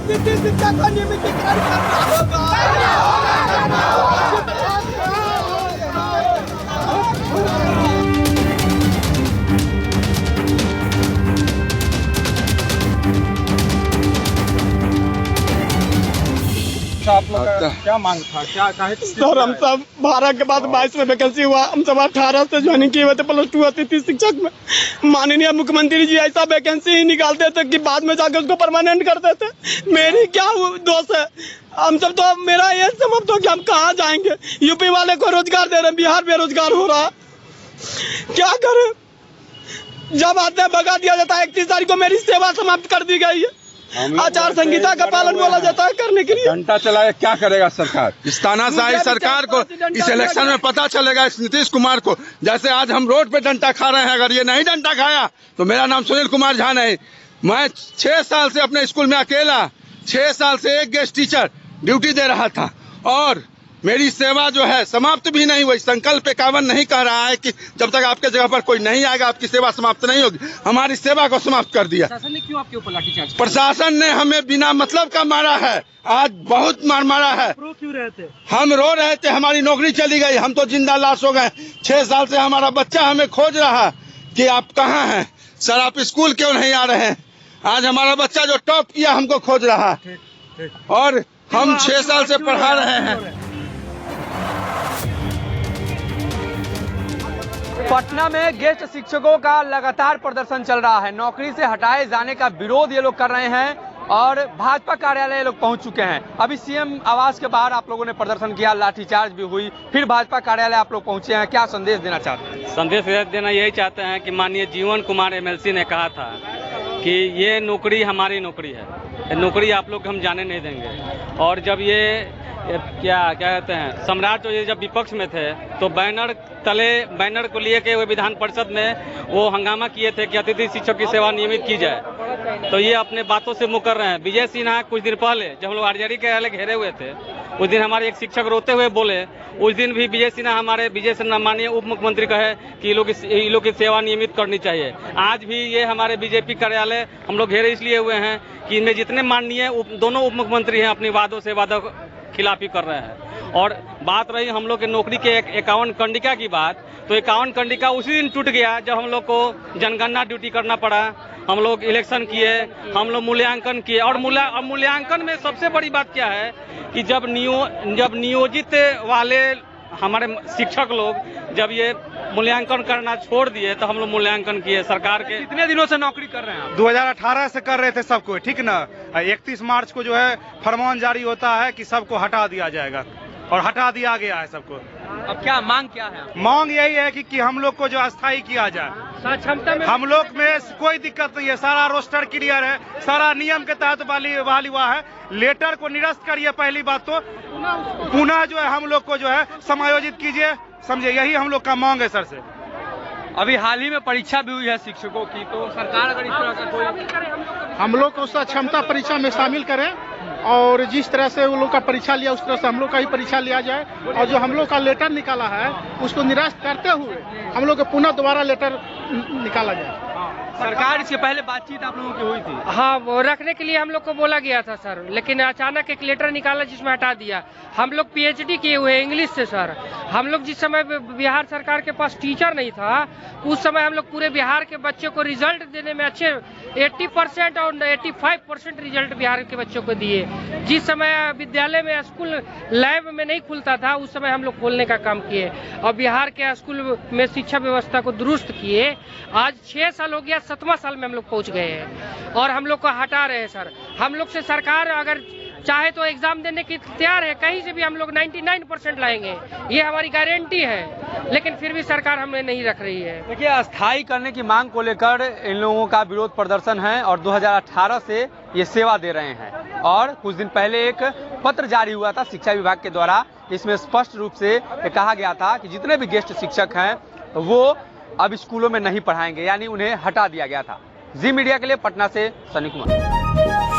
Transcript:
अतिथि शिक्षक को नियमितीकरण करना होगा। आप लोग का क्या मांग था, क्या कहे? सर हम सब 12 के बाद 22 में वैकेंसी हुआ, हम सब 18 से ज्वाइनिंग किए हुए थे +2 अतिथि शिक्षक में। माननीय मुख्यमंत्री जी ऐसा वैकेंसी ही निकालते थे कि बाद में जाकर उसको परमानेंट कर देते। मेरी क्या दोष है? हम सब तो मेरा ये समाप्त हो कि हम कहाँ जाएंगे? यूपी वाले को रोजगार दे रहे हैं, बिहार बेरोजगार हो रहा, क्या करें? जब आते हैं भगा दिया जाता है। 31 तारीख को मेरी सेवा समाप्त कर दी गई है। आचार संहिता का पालन बोला जाता है करने के लिए। घंटा चलाए क्या करेगा सरकार? इस तानाशाही सरकार को इस इलेक्शन में पता चलेगा इस नीतीश कुमार को। जैसे आज हम रोड पे डंडा खा रहे हैं, अगर ये नहीं डंडा खाया तो मेरा नाम सुनील कुमार झा नहीं। मैं 6 साल से अपने स्कूल में अकेला 6 साल से एक गेस्ट टीचर ड्यूटी दे रहा था और मेरी सेवा जो है समाप्त भी नहीं हुई। संकल्प 51 नहीं कह रहा है कि जब तक आपके जगह पर कोई नहीं आएगा आपकी सेवा समाप्त नहीं होगी। हमारी सेवा को समाप्त कर दिया। प्रशासन ने क्यों आपके ऊपर लाठीचार्ज? प्रशासन ने हमें बिना मतलब का मारा है, आज बहुत मार मारा है। रो क्यों रहे थे? हम रो रहे थे, हमारी नौकरी चली गई, हम तो जिंदा लाश हो गए। 6 साल से हमारा बच्चा हमें खोज रहा कि आप कहाँ हैं सर, आप स्कूल क्यों नहीं आ रहे हैं? आज हमारा बच्चा जो टॉप किया हमको खोज रहा और हम 6 साल से पढ़ा रहे हैं। पटना में गेस्ट शिक्षकों का लगातार प्रदर्शन चल रहा है। नौकरी से हटाए जाने का विरोध ये लोग कर रहे हैं और भाजपा कार्यालय ये लोग पहुंच चुके हैं। अभी सीएम आवास के बाहर आप लोगों ने प्रदर्शन किया, लाठीचार्ज भी हुई, फिर भाजपा कार्यालय आप लोग पहुंचे हैं। क्या संदेश देना चाहते हैं? संदेश देना यही चाहते हैं कि माननीय जीवन कुमार MLC ने कहा था कि ये नौकरी हमारी नौकरी है, ये नौकरी आप लोग हम जाने नहीं देंगे। और जब ये क्या कहते हैं सम्राट जो ये जब विपक्ष में थे तो बैनर को लिए के वो विधान परिषद में वो हंगामा किए थे कि अतिथि शिक्षक की सेवा नियमित की जाए, तो ये अपने बातों से मुकर रहे हैं। विजय सिन्हा कुछ दिन पहले जब हम लोग RJD कार्यालय घेरे हुए थे उस दिन हमारे एक शिक्षक रोते हुए बोले, उस दिन भी विजय सिन्हा माननीय उप मुख्यमंत्री कहे कि ये लोग की सेवा नियमित करनी चाहिए। आज भी ये हमारे बीजेपी कार्यालय हम लोग घेरे इसलिए हुए हैं कि इनमें जितने माननीय दोनों उप मुख्यमंत्री हैं अपनी वादों से वादा खिलाफी कर रहे हैं। और बात रही हम लोग के नौकरी के 51 कंडिका की बात, तो 51 कंडिका उसी दिन टूट गया जब हम लोग को जनगणना ड्यूटी करना पड़ा। हम लोग इलेक्शन किए, हम लोग मूल्यांकन किए और मूल्यांकन में सबसे बड़ी बात क्या है कि जब नियोजित वाले हमारे शिक्षक लोग जब ये मूल्यांकन करना छोड़ दिए तो हम लोग मूल्यांकन किए। सरकार के कितने दिनों से नौकरी कर रहे हैं? 2018 से कर रहे थे सबको, ठीक ना। 31 मार्च को जो है फरमान जारी होता है कि सबको हटा दिया जाएगा और हटा दिया गया है सबको। अब क्या मांग क्या है? मांग यही है कि हम लोग को जो अस्थायी किया जाए। क्षमता में हम लोग में कोई दिक्कत नहीं है, सारा रोस्टर क्लियर है, सारा नियम के तहत बहाली हुआ है। लेटर को निरस्त करिए पहली बात, तो पुनः जो है हम लोग को जो है समायोजित कीजिए, समझे, यही हम लोग का मांग है सर से। अभी हाल ही में परीक्षा भी हुई है शिक्षकों की, तो सरकार अगर इस तरह का कोई हम लोग को उस क्षमता परीक्षा में शामिल करें और जिस तरह से वो लोग का परीक्षा लिया उस तरह से हम लोग का ही परीक्षा लिया जाए और जो हम लोग का लेटर निकाला है उसको निरस्त करते हुए हम लोग को पुनः दोबारा लेटर निकाला जाए। सरकार इसके पहले बातचीत आप लोगों की हुई थी? हाँ, वो रखने के लिए हम लोग को बोला गया था सर, लेकिन अचानक एक लेटर निकाला जिसमें हटा दिया। हम लोग PhD किए हुए इंग्लिश से सर। हम लोग जिस समय बिहार सरकार के पास टीचर नहीं था उस समय हम लोग पूरे बिहार के बच्चों को रिजल्ट देने में अच्छे 80% और 85% रिजल्ट बिहार के बच्चों को दिए। जिस समय विद्यालय में स्कूल लैब में नहीं खुलता था उस समय हम लोग खोलने का काम किए और बिहार के स्कूल में शिक्षा व्यवस्था को दुरुस्त किए। आज 6 साल हो गया, 7वां साल में हम लोग पहुंच गए हैं और हम लोग को हटा रहे हैं सर। हम लोग से सरकार अगर चाहे तो एग्जाम देने की तैयार है, कहीं से भी हम लोग 99% लाएंगे, ये हमारी गारंटी है, लेकिन फिर भी सरकार हमें नहीं रख रही है। देखिए, अस्थायी करने की मांग को लेकर इन लोगों का विरोध प्रदर्शन है और 2018 से ये सेवा दे रहे हैं और कुछ दिन पहले एक पत्र जारी हुआ था शिक्षा विभाग के द्वारा, इसमें स्पष्ट रूप से कहा गया था कि जितने भी गेस्ट शिक्षक हैं वो अब स्कूलों में नहीं पढ़ाएंगे, यानी उन्हें हटा दिया गया था। जी मीडिया के लिए पटना से सनी कुमार।